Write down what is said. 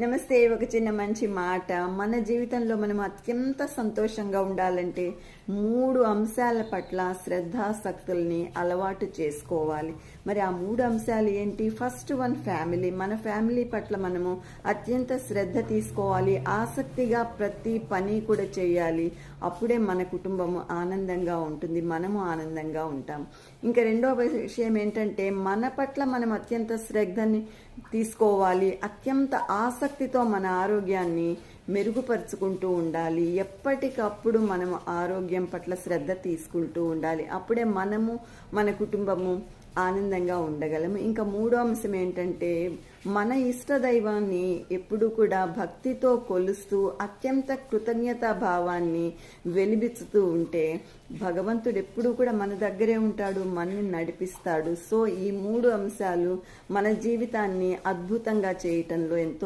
నమస్తే. ఒక చిన్న మంచి మాట. మన జీవితంలో మనం అత్యంత సంతోషంగా ఉండాలంటే 3 అంశాల పట్ల శ్రద్ధాసక్తుల్ని అలవాటు చేసుకోవాలి. మరి ఆ 3 అంశాలు ఏంటి? First one family. మన ఫ్యామిలీ పట్ల మనము అత్యంత శ్రద్ధ తీసుకోవాలి. ఆసక్తిగా ప్రతి పని కూడా చేయాలి. అప్పుడే మన కుటుంబము ఆనందంగా ఉంటుంది. మనము ఆనందంగా ఉంటాం. ఇంకా రెండవ విషయం ఏంటంటే మన పట్ల మనం అత్యంత శ్రద్ధని తీసుకోవాలి. అత్యంత ఆసక్తితో మన ఆరోగ్యాన్ని మెరుగుపరుచుకుంటూ ఉండాలి. ఎప్పటికప్పుడు మనము ఆరోగ్యం పట్ల శ్రద్ధ తీసుకుంటూ ఉండాలి. అప్పుడే మనము మన కుటుంబము ఆనందంగా ఉండగలము. ఇంకా మూడో అంశం ఏంటంటే మన ఇష్ట దైవాన్ని ఎప్పుడు కూడా భక్తితో కొలుస్తూ అత్యంత కృతజ్ఞతా భావాన్ని వెలిబిచ్చుతూ ఉంటే భగవంతుడు ఎప్పుడు కూడా మన దగ్గరే ఉంటాడు, మనని నడిపిస్తాడు. సో ఈ 3 అంశాలు మన జీవితాన్ని అద్భుతంగా చేయటంలో ఎంతో